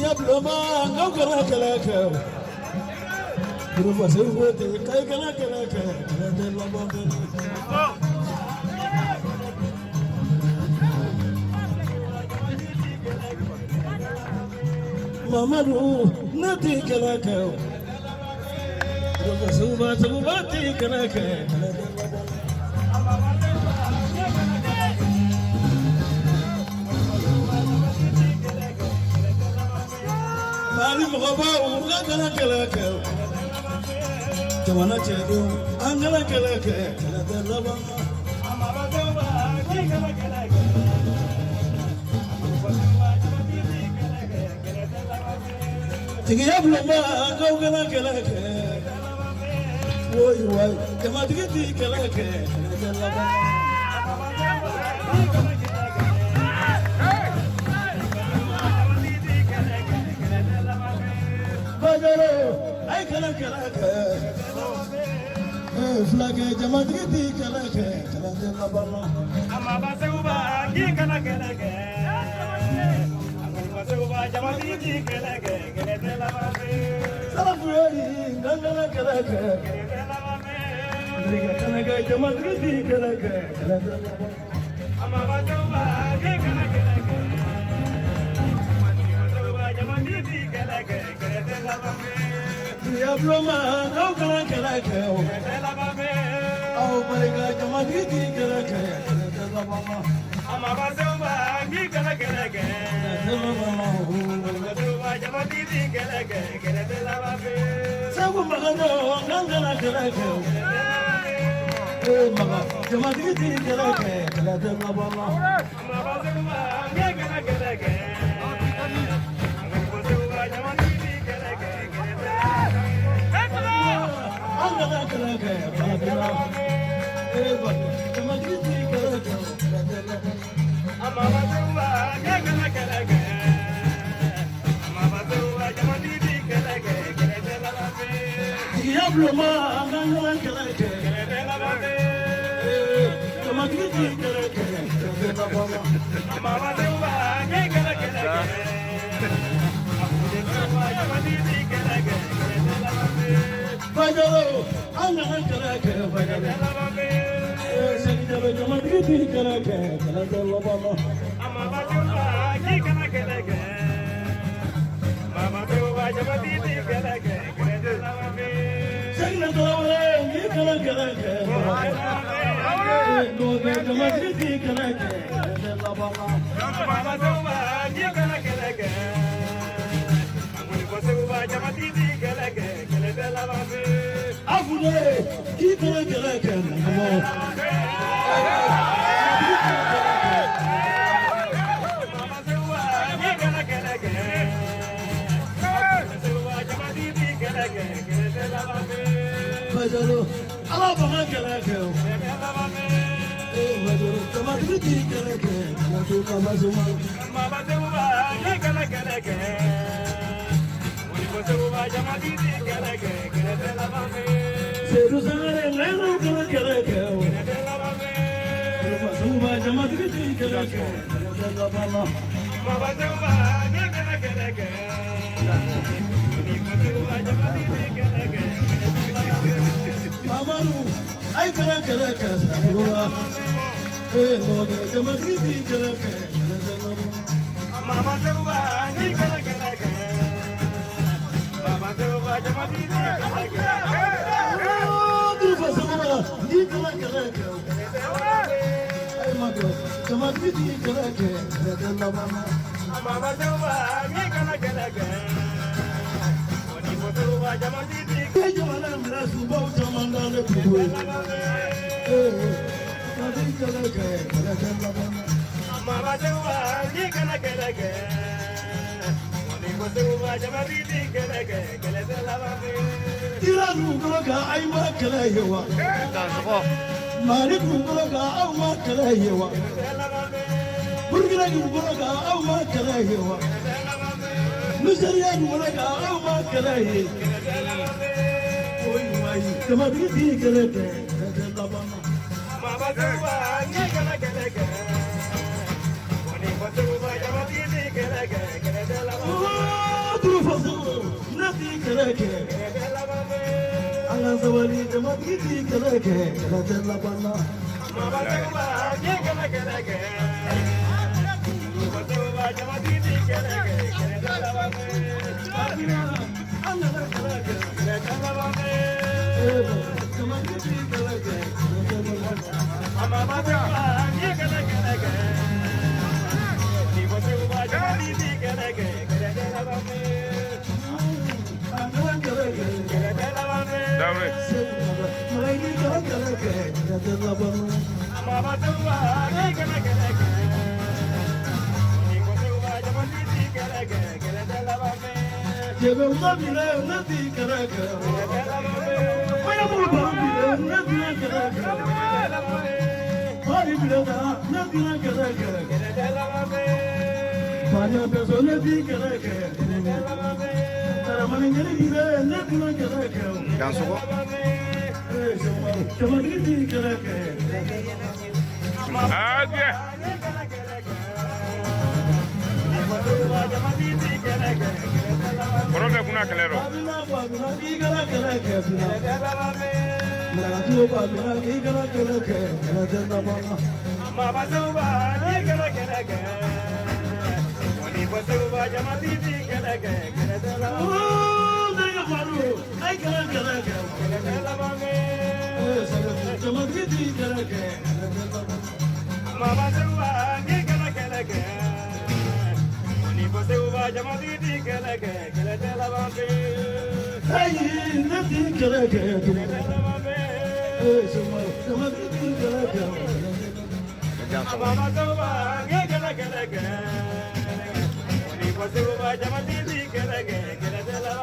Diabloma, no Kalaka. You was a word, Kalaka, Mama, nothing Kalaka. You was a Mati Kalaka. Mali Mokaba, Ugana Kalaka. Tawana Chedu, Angela Kalaka, Tigiabloma, Gogana Kalaka. Boy, why? Kamatiki Kalaka. I cannot flag Jamaditi Kalaka. Amabasuba, Gikanaka. Amabasuba, Jamaditi Kalaka. Celebrating Gangana Kalaka. Jamaditi Kalaka. Amabasuba, Gikanaka. Jamaditi Kalaka. Diabloma, no Kalaka. Oh, my God, Jamaditi Kalaka. Amabasuba, Gikanaka. Jamaditi Kalaka. Sabu Magano, Gangana Kalaka. Jamaditi Kalaka. Diabloma, Angela Kalaka. Jamaditi Kalaka. Bajalo, Angela Kalaka. Jamaditi Kalaka. I can't turu faso nati kereke anga zawali jamatiti kereke radella bana mama tuba kala kala tuba jamatiti kala kala babina anga kereke kala jamatiti kereke mama tuba kala kala tuba jamatiti kala kala Daure. mama tuba kala kala Jebe mabile nati kereke Maya mabile nati kereke Mari bile da nati kereke Maya beso nati kereke Taramani ngeli bile nati kereke Dansuko. Jamatiti kereke Adia. Korote kuna kelero. Babina babina igala kereke Mara tuo babina igala kereke radella bana mama tuba kala kala wani tuba jamatiti kala kala Oh, nega maru ay kereke Jamatiti kereke mama tuba kala kala wani tuba jamatiti kala kala Hey, nati kereke Jamatiti kereke mama tuba kala kala wani tuba jamatiti kala kala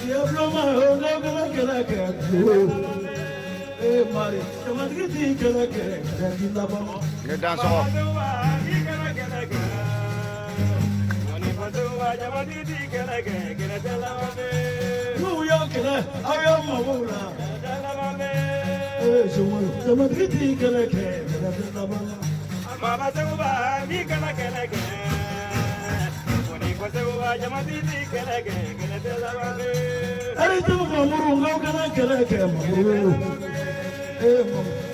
Yabloma nega kereke Mari Jamatiti kereke radella bana Ne dansuko. Nu yakere ayama wula Jamatiti kereke radella bana Ari tu mamuru ngau kana kereke mamuru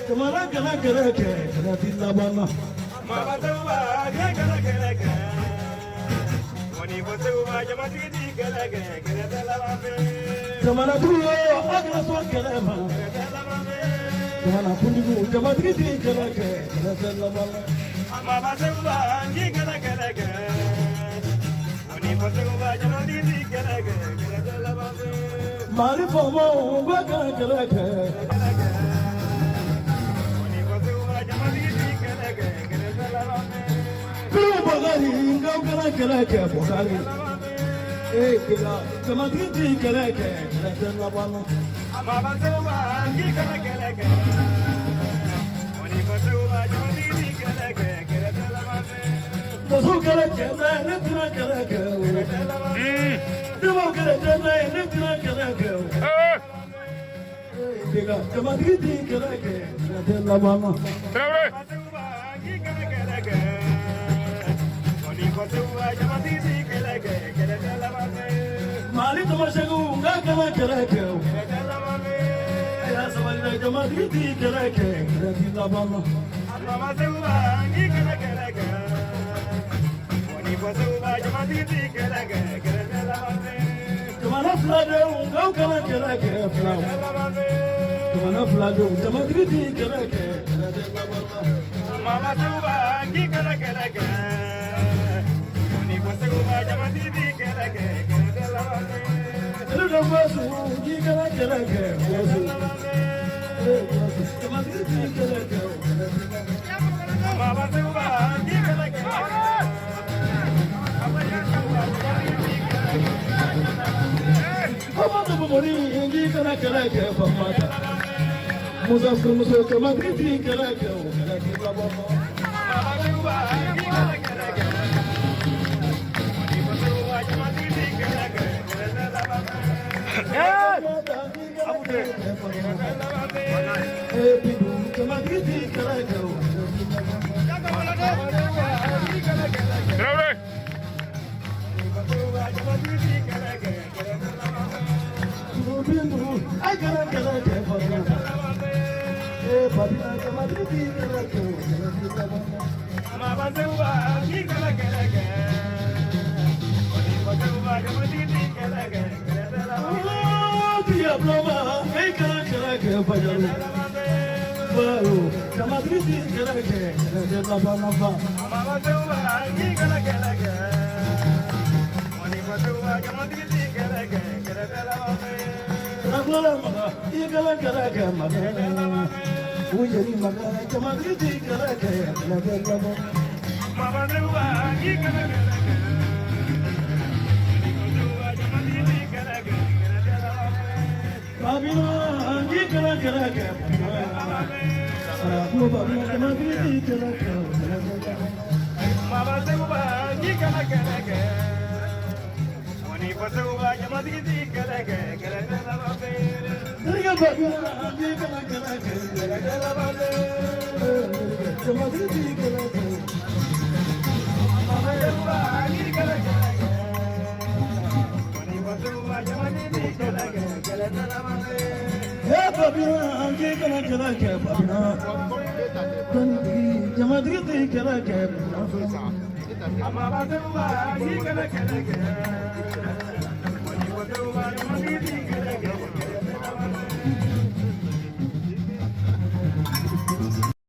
Kamara kana kereke radella bana Kamara tuo agla so kerema Kamara pundigu Jamatiti kereke radella bana Mari fomo ngaka kereke Bilo bogari ngau kana kereke bogari bila Jamatiti kereke radella bana Dosu kereke netina kereke Dimo kereke netina kereke Bila Jamatiti kereke radella bana Traore. Mali tamashagu ngaka kereke Ya sabali Jamatiti kereke radella bana Kamana flade ngau kana kereke Kamana flade Jamatiti kereke radella bana Elu basu ngika kereke basu Jamatiti kereke Pamata mori ngika kereke pamata Musa musa Jamatiti kereke radella bana Traore. I'm